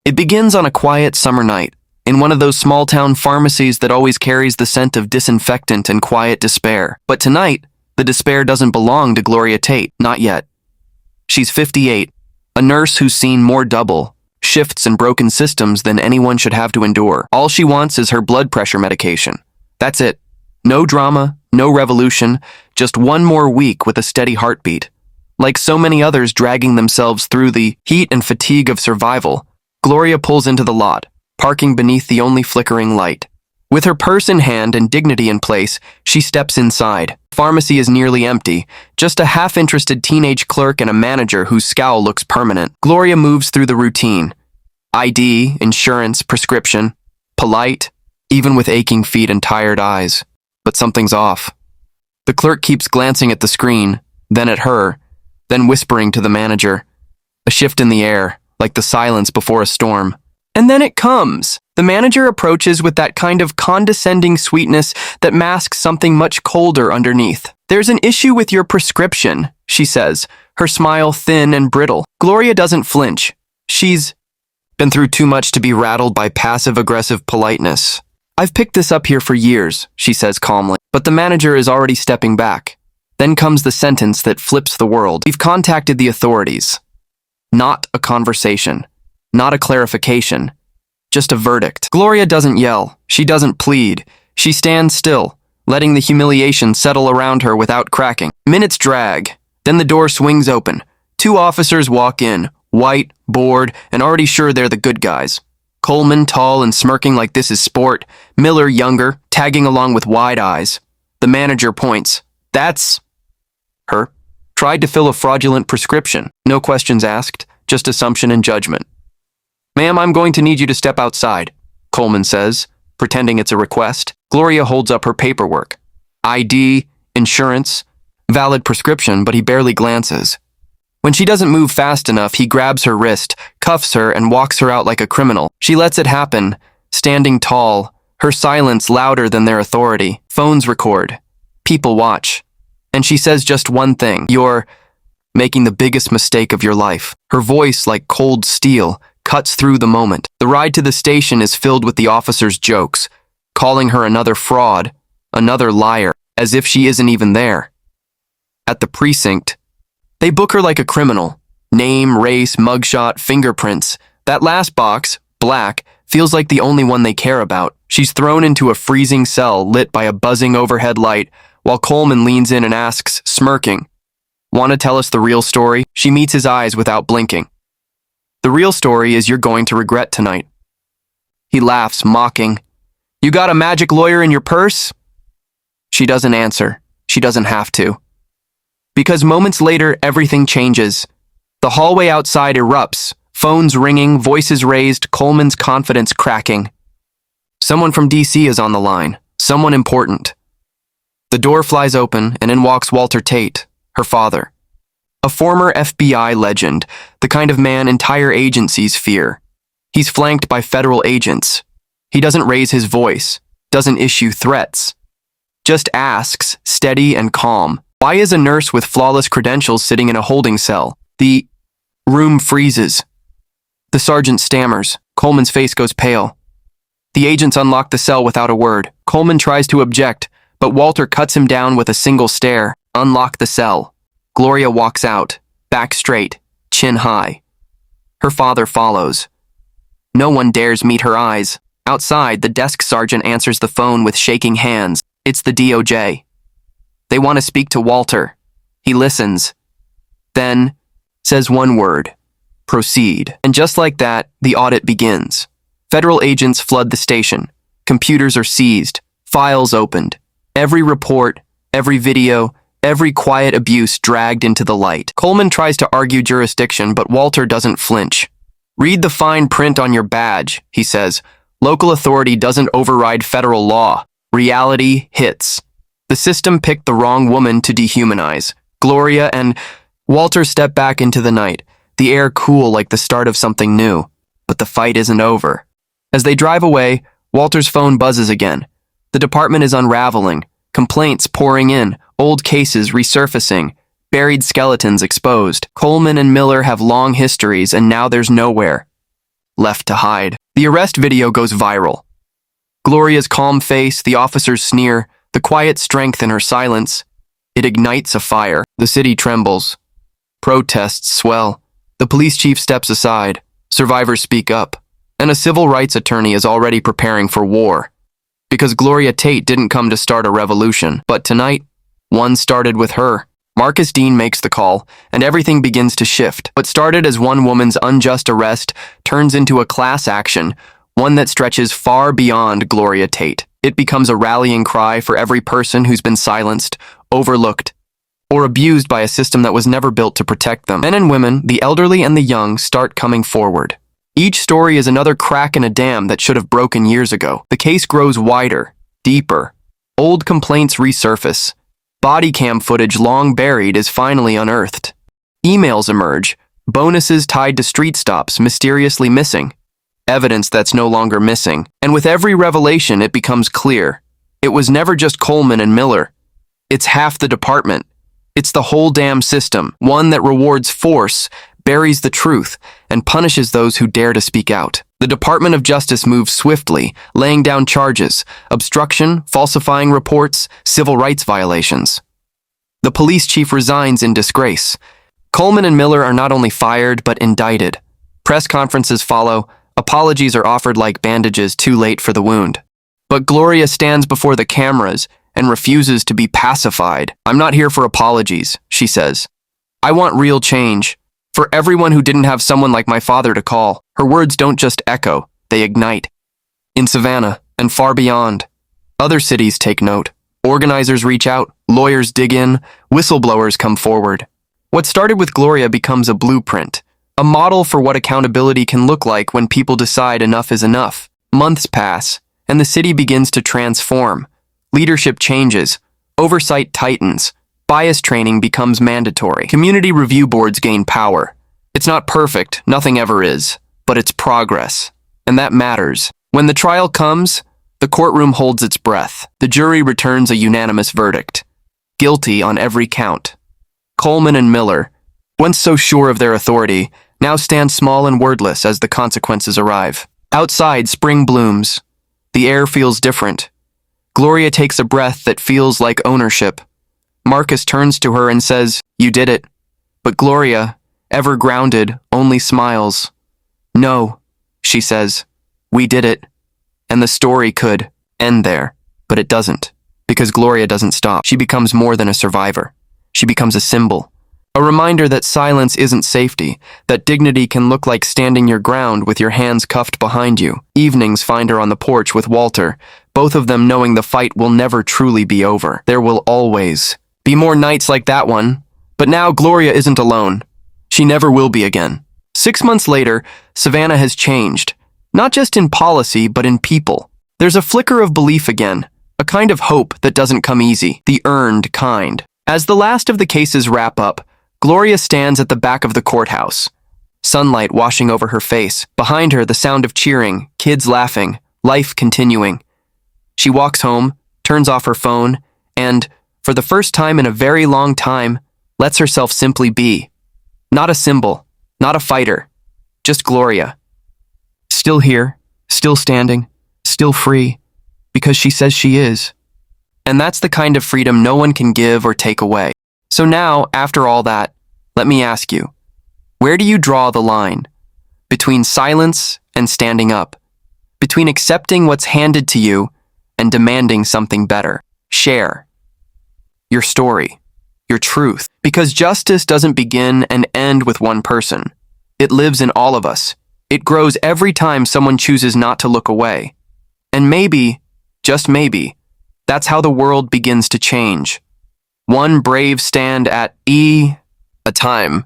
It begins on a quiet summer night, in one of those small-town pharmacies that always carries the scent of disinfectant and quiet despair. But tonight, the despair doesn't belong to Gloria Tate, not yet. She's 58, a nurse who's seen more double shifts and broken systems than anyone should have to endure. All she wants is her blood pressure medication. That's it. No drama, no revolution, just one more week with a steady heartbeat. Like so many others dragging themselves through the heat and fatigue of survival, Gloria pulls into the lot, parking beneath the only flickering light. With her purse in hand and dignity in place, she steps inside. The pharmacy is nearly empty, just a half-interested teenage clerk and a manager whose scowl looks permanent. Gloria moves through the routine. ID, insurance, prescription. Polite, even with aching feet and tired eyes. But something's off. The clerk keeps glancing at the screen, then at her, then whispering to the manager. A shift in the air, like the silence before a storm. And then it comes. The manager approaches with that kind of condescending sweetness that masks something much colder underneath. "There's an issue with your prescription," she says, her smile thin and brittle. Gloria doesn't flinch. She's been through too much to be rattled by passive-aggressive politeness. "I've picked this up here for years," she says calmly, but the manager is already stepping back. Then comes the sentence that flips the world. "We've contacted the authorities." Not a conversation. Not a clarification. Just a verdict. Gloria doesn't yell. She doesn't plead. She stands still, letting the humiliation settle around her without cracking. Minutes drag. Then the door swings open. Two officers walk in, white, bored, and already sure they're the good guys. Coleman, tall and smirking like this is sport. Miller, younger, tagging along with wide eyes. The manager points. "That's her. Tried to fill a fraudulent prescription. No questions asked, just assumption and judgment." "Ma'am, I'm going to need you to step outside," Coleman says, pretending it's a request. Gloria holds up her paperwork. ID, insurance, valid prescription, but he barely glances. When she doesn't move fast enough, he grabs her wrist, cuffs her, and walks her out like a criminal. She lets it happen, standing tall, her silence louder than their authority. Phones record. People watch. And she says just one thing. "You're making the biggest mistake of your life." Her voice, like cold steel, cuts through the moment. The ride to the station is filled with the officers' jokes, calling her another fraud, another liar, as if she isn't even there. At the precinct, they book her like a criminal. Name, race, mugshot, fingerprints. That last box, black, feels like the only one they care about. She's thrown into a freezing cell lit by a buzzing overhead light, while Coleman leans in and asks, smirking, "Want to tell us the real story?" She meets his eyes without blinking. "The real story is you're going to regret tonight." He laughs, mocking. "You got a magic lawyer in your purse?" She doesn't answer. She doesn't have to. Because moments later, everything changes. The hallway outside erupts, phones ringing, voices raised, Coleman's confidence cracking. Someone from DC is on the line. Someone important. The door flies open, and in walks Walter Tate, her father. A former FBI legend, the kind of man entire agencies fear. He's flanked by federal agents. He doesn't raise his voice, doesn't issue threats. Just asks, steady and calm, "Why is a nurse with flawless credentials sitting in a holding cell?" The room freezes. The sergeant stammers. Coleman's face goes pale. The agents unlock the cell without a word. Coleman tries to object, but Walter cuts him down with a single stare. Unlock the cell. Gloria walks out, back straight, chin high. Her father follows. No one dares meet her eyes. Outside, the desk sergeant answers the phone with shaking hands. It's the DOJ. They want to speak to Walter. He listens. Then says one word. Proceed. And just like that, the audit begins. Federal agents flood the station. Computers are seized. Files opened. Every report, every video, every quiet abuse dragged into the light. Coleman tries to argue jurisdiction, but Walter doesn't flinch. "Read the fine print on your badge," he says. "Local authority doesn't override federal law." Reality hits. The system picked the wrong woman to dehumanize. Gloria and Walter step back into the night, the air cool like the start of something new. But the fight isn't over. As they drive away, Walter's phone buzzes again. The department is unraveling, complaints pouring in, old cases resurfacing, buried skeletons exposed. Coleman and Miller have long histories, and now there's nowhere. left to hide. The arrest video goes viral. Gloria's calm face, the officer's sneer, the quiet strength in her silence. It ignites a fire. The city trembles. Protests swell. The police chief steps aside. Survivors speak up. And a civil rights attorney is already preparing for war. Because Gloria Tate didn't come to start a revolution, but tonight, one started with her. Marcus Dean makes the call, and everything begins to shift. What started as one woman's unjust arrest turns into a class action, one that stretches far beyond Gloria Tate. It becomes a rallying cry for every person who's been silenced, overlooked, or abused by a system that was never built to protect them. Men and women, the elderly and the young, start coming forward. Each story is another crack in a dam that should have broken years ago. The case grows wider, deeper. Old complaints resurface. Body cam footage long buried is finally unearthed. Emails emerge, bonuses tied to street stops mysteriously missing. Evidence that's no longer missing. And with every revelation, it becomes clear. It was never just Coleman and Miller. It's half the department. It's the whole damn system, one that rewards force, buries the truth, and punishes those who dare to speak out. The Department of Justice moves swiftly, laying down charges, obstruction, falsifying reports, civil rights violations. The police chief resigns in disgrace. Coleman and Miller are not only fired, but indicted. Press conferences follow, apologies are offered like bandages too late for the wound. But Gloria stands before the cameras and refuses to be pacified. "I'm not here for apologies," she says. "I want real change. For everyone who didn't have someone like my father to call." Her words don't just echo, they ignite. In Savannah, and far beyond, other cities take note. Organizers reach out, lawyers dig in, whistleblowers come forward. What started with Gloria becomes a blueprint, a model for what accountability can look like when people decide enough is enough. Months pass, and the city begins to transform. Leadership changes, oversight tightens, bias training becomes mandatory. Community review boards gain power. It's not perfect, nothing ever is, but it's progress, and that matters. When the trial comes, the courtroom holds its breath. The jury returns a unanimous verdict. Guilty on every count. Coleman and Miller, once so sure of their authority, now stand small and wordless as the consequences arrive. Outside, spring blooms. The air feels different. Gloria takes a breath that feels like ownership. Marcus turns to her and says, "You did it." But Gloria, ever grounded, only smiles. "No," she says, "we did it." And the story could end there, but it doesn't, because Gloria doesn't stop. She becomes more than a survivor. She becomes a symbol. A reminder that silence isn't safety, that dignity can look like standing your ground with your hands cuffed behind you. Evenings find her on the porch with Walter, both of them knowing the fight will never truly be over. There will always be more nights like that one. But now Gloria isn't alone. She never will be again. 6 months later, Savannah has changed. Not just in policy, but in people. There's a flicker of belief again, a kind of hope that doesn't come easy, the earned kind. As the last of the cases wrap up, Gloria stands at the back of the courthouse. Sunlight washing over her face. Behind her, the sound of cheering, kids laughing, life continuing. She walks home, turns off her phone, and, for the first time in a very long time, lets herself simply be. Not a symbol, not a fighter, just Gloria. Still here, still standing, still free, because she says she is. And that's the kind of freedom no one can give or take away. So now, after all that, let me ask you, where do you draw the line? Between silence and standing up? Between accepting what's handed to you and demanding something better? Share your story, your truth, because justice doesn't begin and end with one person. It lives in all of us. It grows every time someone chooses not to look away. And maybe, just maybe, that's how the world begins to change. One brave stand at a time.